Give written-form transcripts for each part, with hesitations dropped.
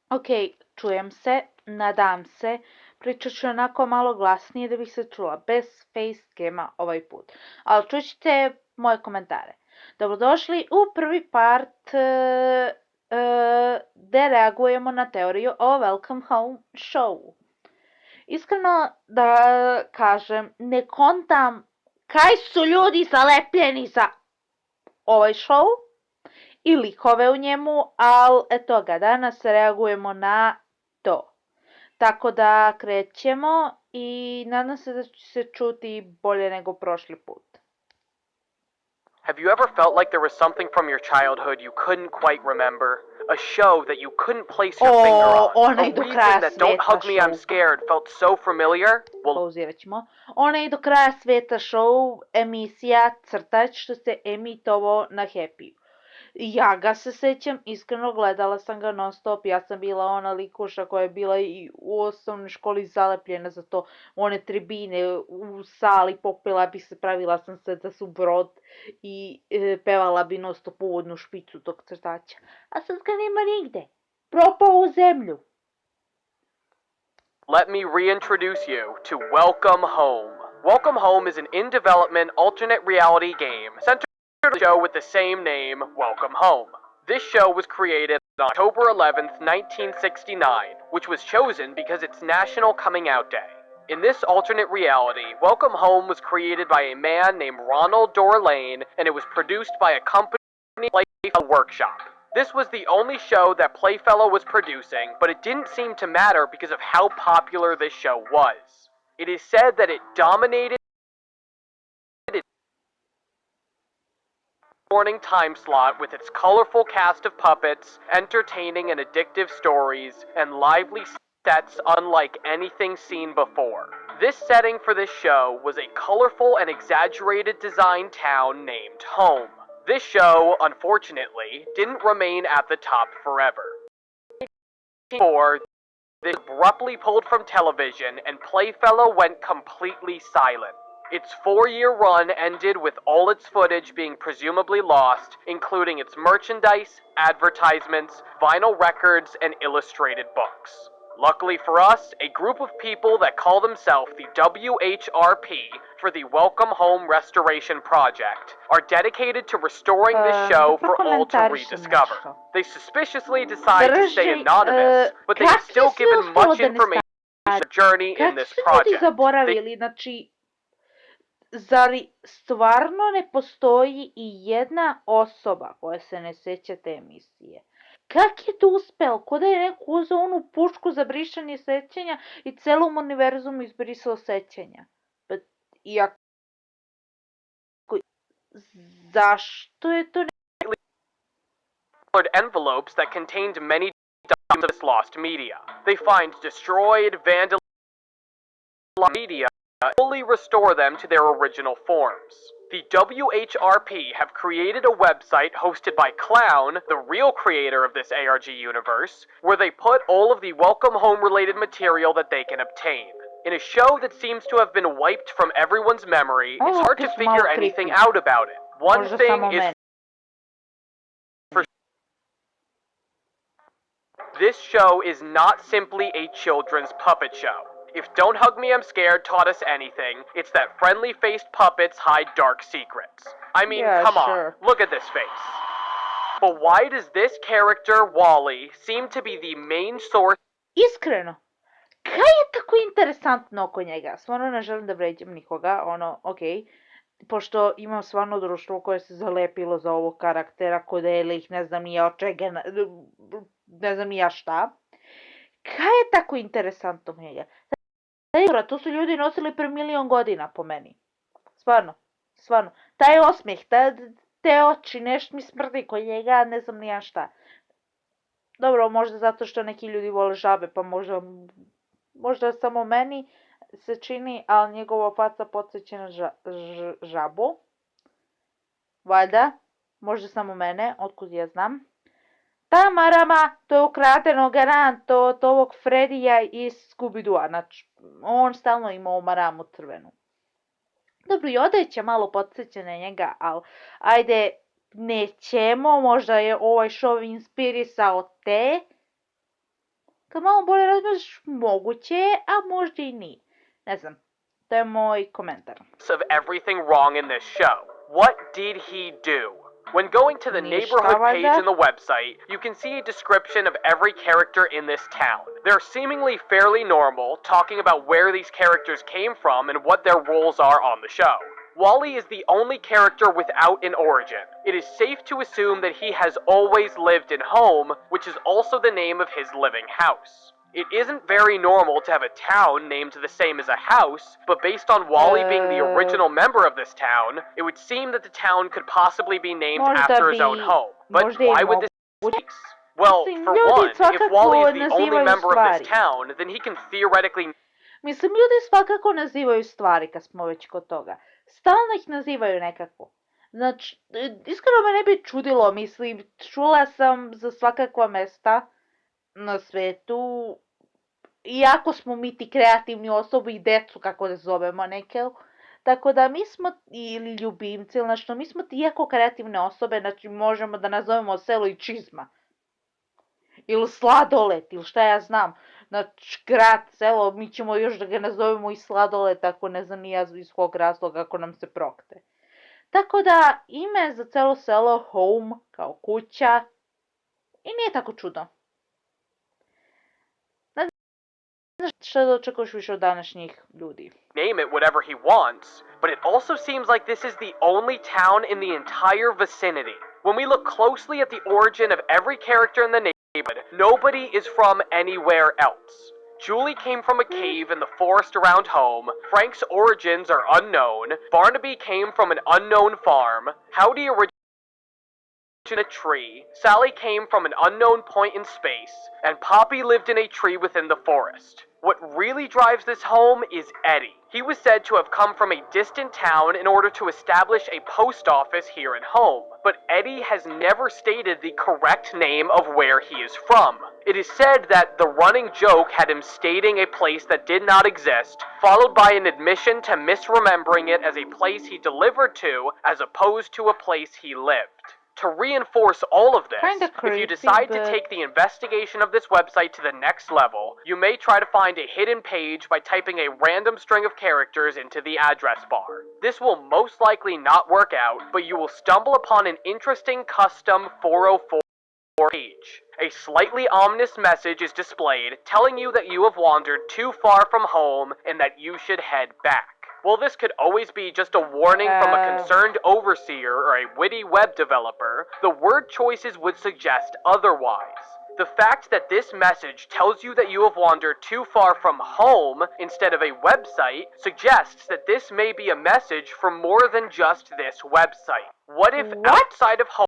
Ok, čujem se, nadam se. Pričat ću onako malo glasnije da bih se čula, bez facecama ovaj put. Ali čućete moje komentare. Dobrodošli u prvi part gde reagujemo na teoriju o Welcome Home showu. Iskreno da kažem, ne kontam kaj su ljudi zalepljeni za ovaj show i likove u njemu, ali eto ga, danas reagujemo na to. Tako da krećemo i nadam se da će se čuti bolje nego prošli put. Have you ever felt like there was something from your childhood you couldn't quite remember? A show that you couldn't place your finger on? A reason that Don't Hug Me, I'm Scared felt so familiar? Pauzirat ćemo. Onaj do kraja sveta show, emisija crtač što se emitovao na Happy. Ja ga se sećam, iskreno gledala sam ga non stop, ja sam bila ona likuša koja je bila i u osnovnoj školi zalepljena za to, one tribine u sali, popila bi se, pravila sam se da su brod i pevala bi non stop uvodnu špicu tog crtača. A sad ga nema nigde, propao u zemlju. Let me reintroduce you to Welcome Home. Welcome Home is an in-development alternate reality game centered show with the same name, Welcome Home. This show was created on October 11th, 1969, which was chosen because it's National Coming Out Day. In this alternate reality, Welcome Home was created by a man named Ronald Dorlane, and it was produced by a company Playfellow Workshop. This was the only show that Playfellow was producing, but it didn't seem to matter because of how popular this show was. It is said that it dominated morning time slot with its colorful cast of puppets, entertaining and addictive stories, and lively sets unlike anything seen before. This setting for this show was a colorful and exaggerated design town named Home. This show, unfortunately, didn't remain at the top forever. This abruptly pulled from television and Playfellow went completely silent. Its 4-year run ended with all its footage being presumably lost, including its merchandise, advertisements, vinyl records, and illustrated books. Luckily for us, a group of people that call themselves the WHRP for the Welcome Home Restoration Project are dedicated to restoring this show for all to rediscover. They suspiciously decide to stay anonymous, but they have still given much information on their journey in this project. Zar stvarno ne postoji i jedna osoba koja se ne seća te emisije? Kak je to uspeo? Ko da je neko uzeo onu pušku za brisanje sećanja i celom univerzumu izbrisao sećanja? Zašto je to envelopes that contained many documents of lost media. They find destroyed, vandalized media and fully restore them to their original forms. The WHRP have created a website hosted by Klon, the real creator of this ARG universe, where they put all of the Welcome Home related material that they can obtain. In a show that seems to have been wiped from everyone's memory, it's hard to figure anything out about it. One thing is this show is not simply a children's puppet show. If Don't Hug Me, I'm Scared taught us anything, it's that friendly-faced puppets hide dark secrets. I mean, come on, look at this face. But why does this character, Wally, seem to be the main source? Iskreno, kaj je tako interesantno oko njega? Stvarno ne želim da vređam nikoga, okej. Pošto imam stvarno društvo koje se zalepilo za ovog karaktera, kodelih, ne znam ni ja od čega, ne znam ni ja šta. Kaj je tako interesantno oko njega? To su ljudi nosili pre 1.000.000 godina po meni. Stvarno. Taj osmeh, te oči, nešto mi smrdi kod njega, ne znam ni ja šta. Dobro, možda zato što neki ljudi vole žabe, pa možda samo meni se čini, ali njegova faca podsjeća na žabu. Valjda, možda samo mene, otkud ja znam. Ta marama, to je ukradeno garant od ovog Fredija iz Scooby-Doo, znači on stalno ima ovu maramu crvenu. Dobro, i odeća malo podsjeća na njega, ali ajde, nećemo, možda je ovaj show inspirisao te, kad malo bolje razmisliš, moguće je, a možda i nije. Ne znam, to je moj komentar. Of everything wrong in this show. What did he do? When going to the neighborhood page in the website, you can see a description of every character in this town. They're seemingly fairly normal, talking about where these characters came from and what their roles are on the show. Wally is the only character without an origin. It is safe to assume that he has always lived in home, which is also the name of his living house. It isn't very normal to have a town named the same as a house, but based on Wally being the original member of this town, it would seem that the town could possibly be named after his own home. But why would this be the case? Well, for one, if Wally is the only member of this town, then he can theoretically... Mislim, ljudi svakako nazivaju stvari kad smo već kod toga. Stalno ih nazivaju nekako. Znači, iskreno me ne bi čudilo, mislim, čula sam za svakakva mesta na svetu, iako smo mi ti kreativni osobi i decu, kako da zovemo neke, tako da mi smo, ili ljubimci, ili nešto, mi smo ti jako kreativne osobe, znači možemo da nazovemo selo i čizma. Ili sladolet, ili šta ja znam. Znači, grad, selo, mi ćemo još da ga nazovemo i sladolet, ako ne znam ni ja iz kog razloga, ako nam se prokte. Tako da, ime za celo selo, home, kao kuća, i nije tako čudno. Ne znam šta da očekuješ više od današnjih ljudi. Name it whatever he wants, but it also seems like this is the only town in the entire vicinity. When we look closely at the origin of every character in the neighborhood, nobody is from anywhere else. Julie came from a cave in the forest around home, Frank's origins are unknown, Barnaby came from an unknown farm, Howdy originated in a tree, Sally came from an unknown point in space, and Poppy lived in a tree within the forest. What really drives this home is Eddie. He was said to have come from a distant town in order to establish a post office here at home, but Eddie has never stated the correct name of where he is from. It is said that the running joke had him stating a place that did not exist, followed by an admission to misremembering it as a place he delivered to, as opposed to a place he lived. To reinforce all of this, if you decide to take the investigation of this website to the next level, you may try to find a hidden page by typing a random string of characters into the address bar. This will most likely not work out, but you will stumble upon an interesting custom 404 page. A slightly ominous message is displayed telling you that you have wandered too far from home and that you should head back. Well, this could always be just a warning from a concerned overseer or a witty web developer, the word choices would suggest otherwise. The fact that this message tells you that you have wandered too far from home instead of a website suggests that this may be a message from more than just this website. What if outside of home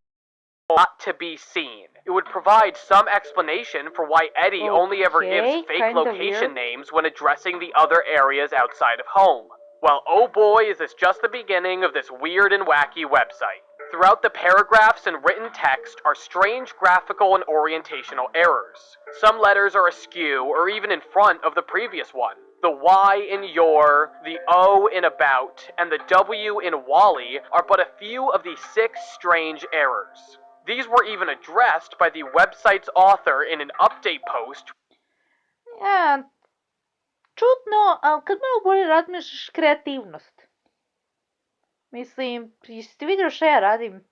not to be seen? It would provide some explanation for why Eddie only ever gives fake location names when addressing the other areas outside of home. Well, oh boy, is this just the beginning of this weird and wacky website. Throughout the paragraphs and written text are strange graphical and orientational errors. Some letters are askew or even in front of the previous one. The Y in your, the O in about, and the W in Wally are but a few of the 6 strange errors. These were even addressed by the website's author in an update post. Yeah. Čudno, ali kad malo bolje razmišljaš, kreativnost. Mislim, jesi ti vidio šta ja radim?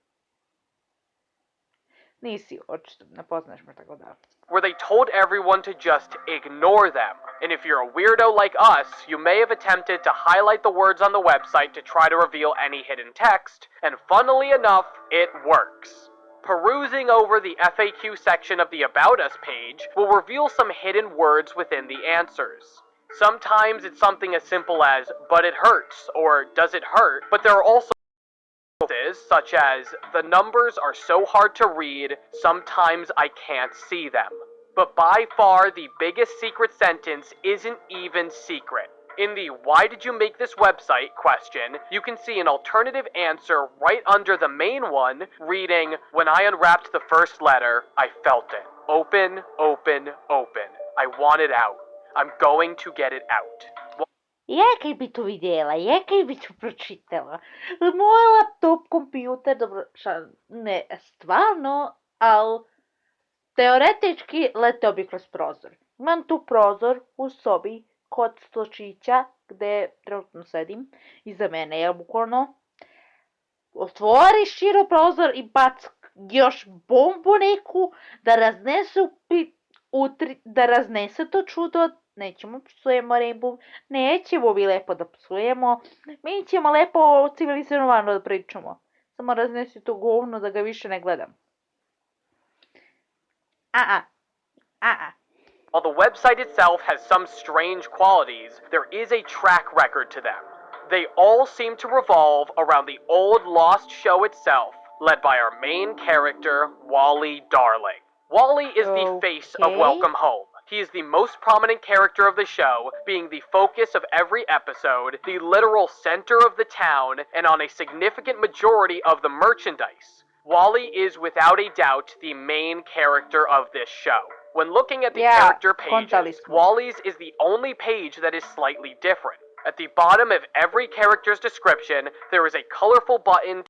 Nisi, očito, ne poznaš me tako da. Where they told everyone to just ignore them. And if you're a weirdo like us, you may have attempted to highlight the words on the website to try to reveal any hidden text, and funnily enough, it works. Perusing over the FAQ section of the About Us page will reveal some hidden words within the answers. Sometimes it's something as simple as, but it hurts, or does it hurt? But there are also such as, the numbers are so hard to read, sometimes I can't see them. But by far the biggest secret sentence isn't even secret. In the why did you make this website question, you can see an alternative answer right under the main one, reading, when I unwrapped the first letter, I felt it. Open, open, open. I want it out. I'm going to get it out. Kaj bi to vidjela, kaj bi to pročitala. Moj laptop, kompjuter, dobro, ne stvarno, ali teoretički leteo bi kroz prozor. Imam tu prozor u sobi kod stočića gde trenutno sedim. Iza mene je bukvalno otvori širo prozor i bac još bombu neku da raznese to čudo. Nećemo psujemo Rainbow, nećemo mi lepo da psujemo, mi ćemo lepo civilizovano da pričamo. Samo raznesi to govno da ga više ne gledam. While the website itself has some strange qualities, there is a track record to them. They all seem to revolve around the old Lost show itself, led by our main character, Wally Darling. Wally is the face of Welcome Home. He is the most prominent character of the show, being the focus of every episode, the literal center of the town, and on a significant majority of the merchandise. Wally is without a doubt the main character of this show. When looking at the character pages, Wally's is the only page that is slightly different. At the bottom of every character's description, there is a colorful button,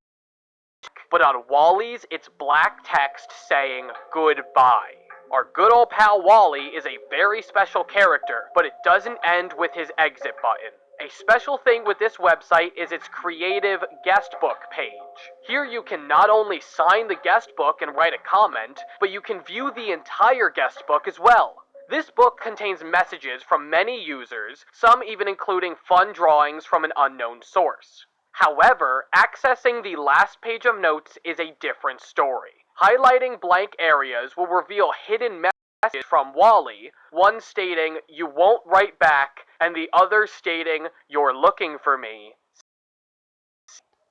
but on Wally's, it's black text saying goodbye. Our good old pal Wally is a very special character, but it doesn't end with his exit button. A special thing with this website is its creative guest book page. Here you can not only sign the guest book and write a comment, but you can view the entire guest book as well. This book contains messages from many users, some even including fun drawings from an unknown source. However, accessing the last page of notes is a different story. Highlighting blank areas will reveal hidden messages from Wally, one stating, "You won't write back," and the other stating, "You're looking for me."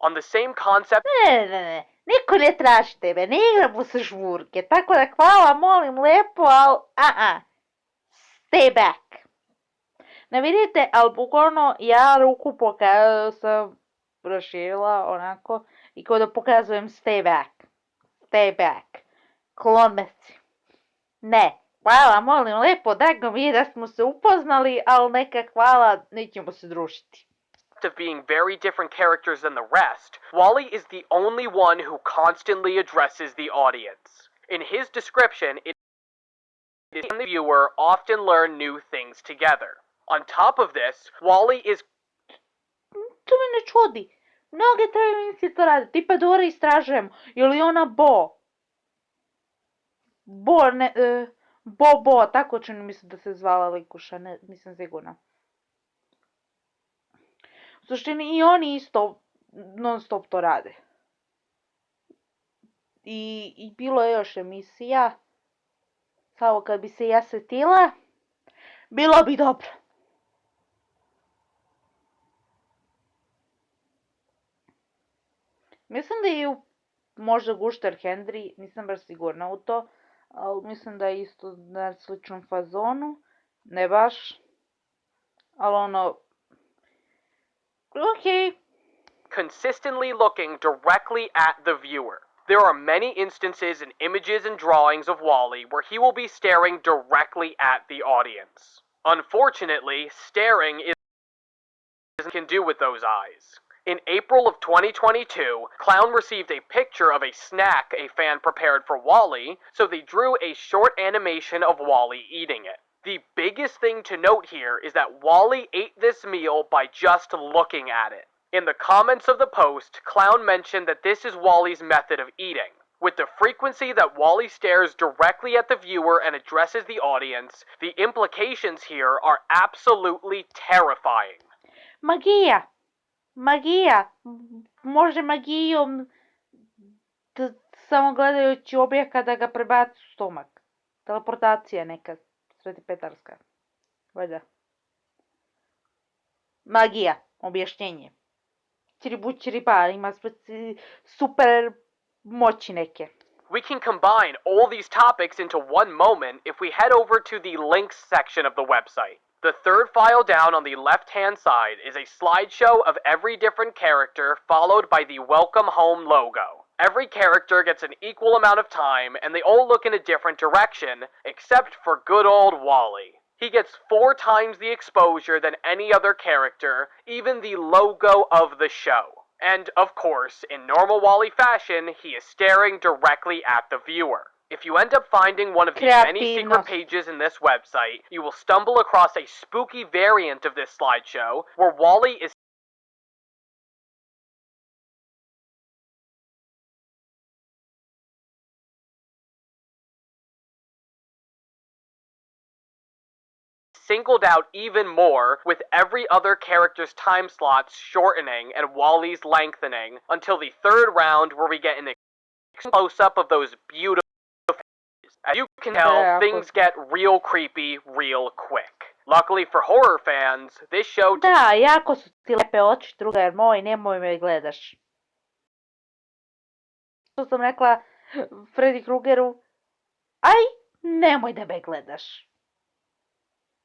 On the same concept... Ne, niko ne traži tebe, ne igramo se žvurke, tako da hvala, molim lepo, ali stay back. Ne vidite, ali bukvalno ja ruku sam proširila onako i kao da pokazujem stay back, Klon meci. Ne, hvala, molim lepo, drago mi je da smo se upoznali, ali neka hvala, nećemo se družiti. Of being very different characters than the rest, Wally is the only one who constantly addresses the audience. In his description, it is and the viewer often learn new things together. On top of this, Wally is... To me ne čudi. Mnoge televizije to rade. Tipa Dora istražujem. Ili ona Bo, tako čini mi se da se zvala likuša, nisam sigurna. U suštini i oni isto non stop to rade. I bilo je još emisija. Samo kad bi se ja setila, bilo bi dobro. Mislim da je možda Gušter Henry, nisam baš sigurna u to, ali mislim da je isto na sličnom fazonu, ne baš, ali ono, okay. Consistently looking directly at the viewer. There are many instances in images and drawings of Wally where he will be staring directly at the audience. Unfortunately, staring is what can do with those eyes. In April of 2022, Clown received a picture of a snack a fan prepared for Wally, so they drew a short animation of Wally eating it. The biggest thing to note here is that Wally ate this meal by just looking at it. In the comments of the post, Clown mentioned that this is Wally's method of eating. With the frequency that Wally stares directly at the viewer and addresses the audience, the implications here are absolutely terrifying. Magija, može magijom samo gledajući objeka da ga prebaci u stomak. Teleportacija neka, Sveti Petarska. Valjda. Magija, objašnjenje. Čiribućiripa, ima super moći neke. We can combine all these topics into one moment if we head over to the links section of the website. The third file down on the left-hand side is a slideshow of every different character followed by the Welcome Home logo. Every character gets an equal amount of time and they all look in a different direction, except for good old Wally. He gets 4 times the exposure than any other character, even the logo of the show. And, of course, in normal Wally fashion, he is staring directly at the viewer. If you end up finding one of the many secret Kreativnost. pages in this website, you will stumble across a spooky variant of this slideshow where Wally is singled out even more, with every other character's time slots shortening and Wally's lengthening, until the third round where we get an close-up of those beautiful faces. As you can tell, things get real creepy real quick. Luckily for horror fans, this show... Da, jako su ti lepe oči, drugar moj, nemoj me gledaš. Što sam rekla Freddy Kruegeru, aj, nemoj da me gledaš.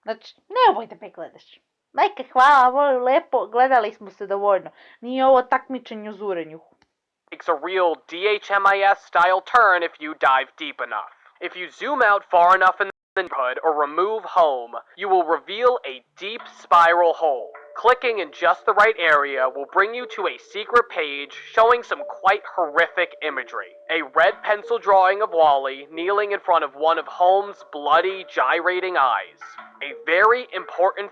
Znači, nemoj da me gledaš. Majke, hvala, voli lepo, gledali smo se dovoljno. Nije ovo takmičenje u zurenju. Takes a real DHMIS style turn if you dive deep enough. If you zoom out far enough in the neighborhood or remove home, you will reveal a deep spiral hole. Clicking in just the right area will bring you to a secret page showing some quite horrific imagery. A red pencil drawing of Wally kneeling in front of one of Holmes' bloody, gyrating eyes. A very important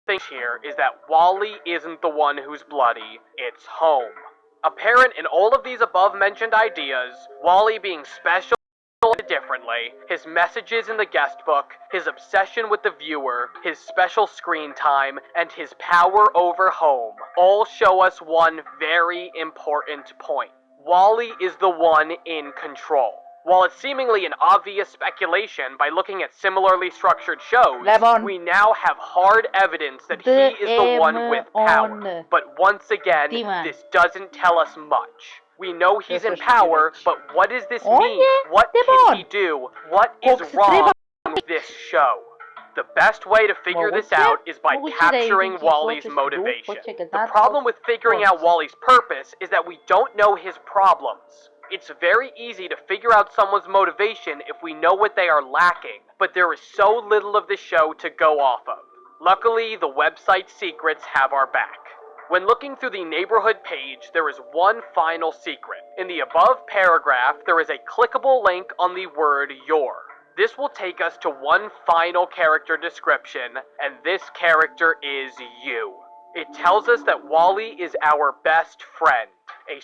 thing here is that Wally isn't the one who's bloody, it's Home. Apparent in all of these above-mentioned ideas, Wally being special differently, his messages in the guest book, his obsession with the viewer, his special screen time, and his power over Home all show us one very important point. Wally is the one in control. While it's seemingly an obvious speculation by looking at similarly structured shows, we now have hard evidence that he is the one with power. But once again, this doesn't tell us much. We know he's in power, but what does this mean? What can he do? What is wrong with this show? The best way to figure this out is by capturing Wally's motivation. The problem with figuring out Wally's purpose is that we don't know his problems. It's very easy to figure out someone's motivation if we know what they are lacking, but there is so little of the show to go off of. Luckily, the website secrets have our back. When looking through the neighborhood page, there is one final secret. In the above paragraph, there is a clickable link on the word your. This will take us to one final character description, and this character is you. It tells us that Wally is our best friend. A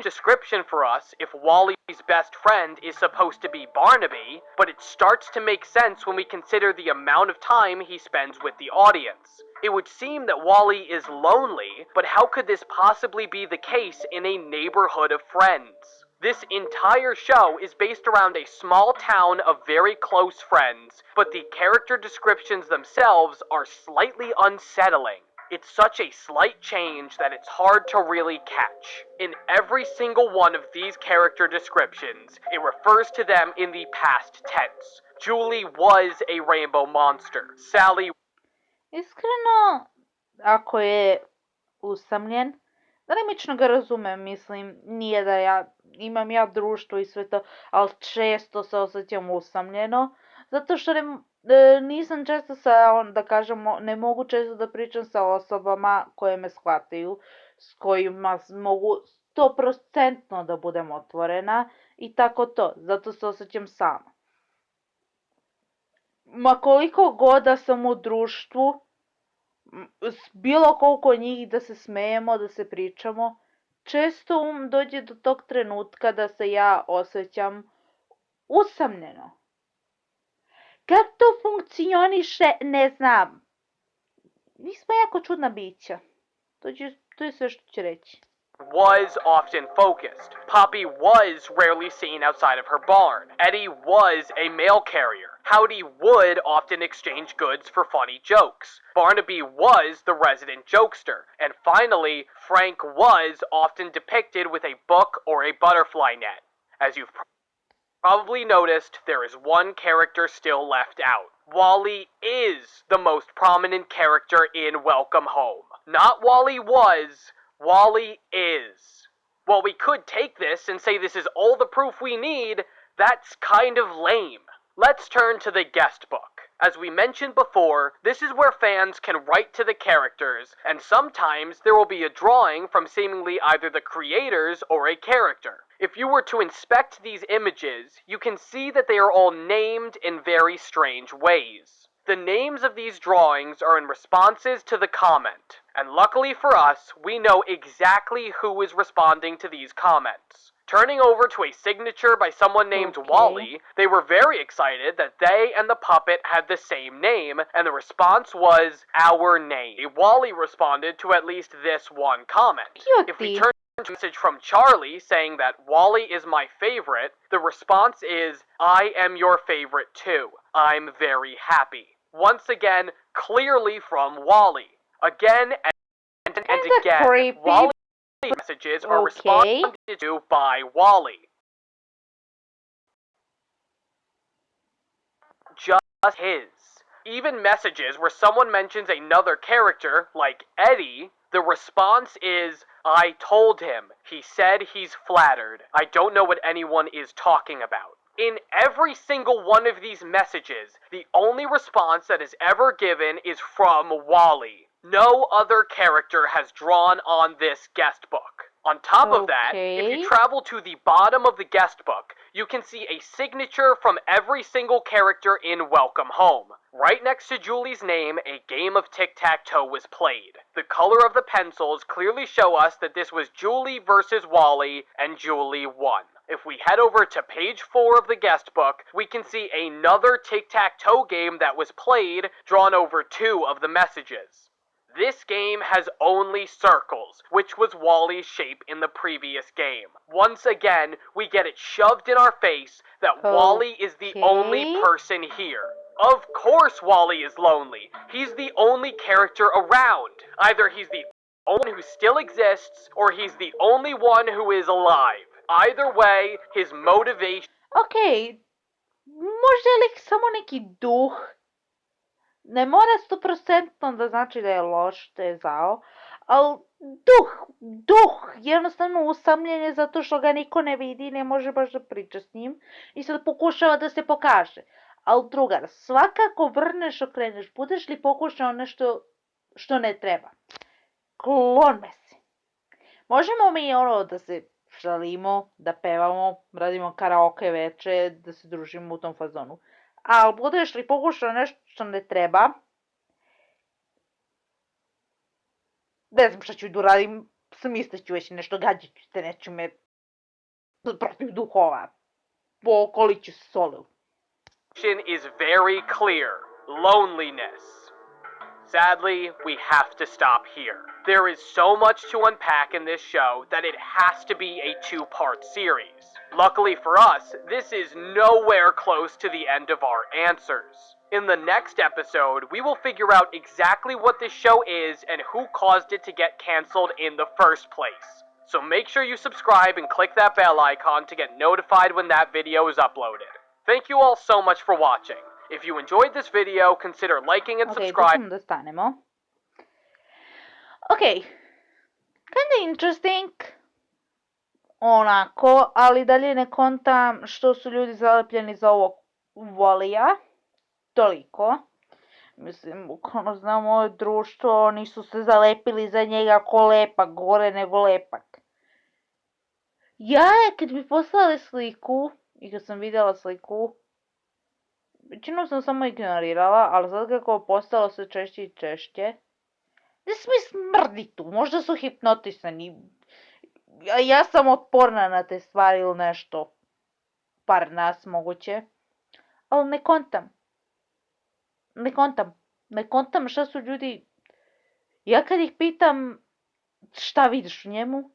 description for us if Wally's best friend is supposed to be Barnaby, but it starts to make sense when we consider the amount of time he spends with the audience. It would seem that Wally is lonely, but how could this possibly be the case in a neighborhood of friends? This entire show is based around a small town of very close friends, but the character descriptions themselves are slightly unsettling. It's such a slight change that it's hard to really catch. In every single one of these character descriptions, it refers to them in the past tense. Julie was a rainbow monster. Sally... Iskreno, ako je usamljen, delimično ga razumem, mislim, nije da imam društvo i sve to, ali često se osjećam usamljeno, zato što nisam često da kažemo, ne mogu često da pričam sa osobama koje me shvataju, s kojima mogu 100% da budem otvorena i tako to, zato se osjećam sama. Ma koliko god da sam u društvu, bilo koliko njih da se smejemo, da se pričamo, često dođe do tog trenutka da se ja osjećam usamljeno. Kako to funkcioniše, ne znam. Mi smo jako čudna bića. To je sve što ću reći. Was often focused. Poppy was rarely seen outside of her barn. Eddie was a mail carrier. Howdy would often exchange goods for funny jokes. Barnaby was the resident jokester. And finally, Frank was often depicted with a book or a butterfly net. As you've probably noticed, there is one character still left out. Wally is the most prominent character in Welcome Home. Not Wally was, Wally is. While we could take this and say this is all the proof we need, that's kind of lame. Let's turn to the guest book. As we mentioned before, this is where fans can write to the characters, and sometimes there will be a drawing from seemingly either the creators or a character. If you were to inspect these images, you can see that they are all named in very strange ways. The names of these drawings are in responses to the comment, and luckily for us, we know exactly who is responding to these comments. Turning over to a signature by someone named Wally, they were very excited that they and the puppet had the same name, and the response was, "Our name." Wally responded to at least this one comment. If we turn to a message from Charlie saying that Wally is my favorite, the response is, "I am your favorite too. I'm very happy." Once again, clearly from Wally. Again and again, Wally's messages are responded to by Wally. Just his. Even messages where someone mentions another character, like Eddie, the response is, "I told him. He said he's flattered. I don't know what anyone is talking about." In every single one of these messages, the only response that is ever given is from Wally. No other character has drawn on this guest book. On top of that, if you travel to the bottom of the guest book, you can see a signature from every single character in Welcome Home. Right next to Julie's name, a game of tic-tac-toe was played. The color of the pencils clearly show us that this was Julie versus Wally, and Julie won. If we head over to page 4 of the guest book, we can see another tic-tac-toe game that was played, drawn over 2 of the messages. This game has only circles, which was Wally's shape in the previous game. Once again, we get it shoved in our face that Wally is the only person here. Of course Wally is lonely. He's the only character around. Either he's the only one who still exists, or he's the only one who is alive. Either way, his motivation... Okej, možda je lik samo neki duh. Ne mora 100% da znači da je loš, da je zao, ali duh, jednostavno usamljen je zato što ga niko ne vidi, ne može baš da priča s njim i sad pokušava da se pokaže. Ali drugar, svakako vrneš, okreneš, budeš li pokušao nešto što ne treba. Klon me si. Možemo mi da se šalimo, da pevamo, radimo karaoke veče, da se družimo u tom fazonu. Ali budeš li pokušao nešto što ne treba, ne znam šta ću da uradim, smislit već nešto, gađat ću te nečime protiv duhova, okolić ću se solil. Is very clear. Loneliness. Sadly, we have to stop here. There is so much to unpack in this show that it has to be a 2-part series. Luckily for us, this is nowhere close to the end of our answers. In the next episode, we will figure out exactly what this show is and who caused it to get cancelled in the first place. So make sure you subscribe and click that bell icon to get notified when that video is uploaded. Thank you all so much for watching. If you enjoyed this video, consider liking and subscribing. Ok, tu ćemo da stanemo. Ok, kinda interesting, onako, ali dalje ne kontam što su ljudi zalepljeni za ovog Volija, toliko. Mislim, bukvalno znam ovo društvo, oni su se zalepili za njega ko lepak, gore nego lepak. Ja kad bi poslala sliku, i kad sam vidjela sliku, većinom sam samo ignorirala, ali sad kako postalo sve češće i češće, ne smije smrdi tu, možda su hipnotisani. Ja sam otporna na te stvari ili nešto. Par nas moguće. Ali ne kontam. Ne kontam šta su ljudi... Ja kad ih pitam šta vidiš u njemu,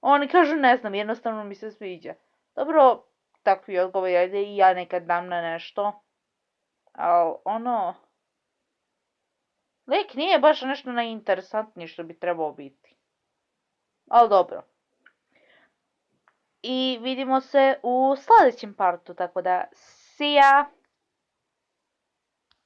oni kažu ne znam, jednostavno mi se sviđa. Dobro, takvi odgovori, ajde i ja nekad dam na nešto. Ali lik nije baš nešto najinteresantnije što bi trebao biti. Ali dobro. I vidimo se u sljedećem partu, tako da see ya!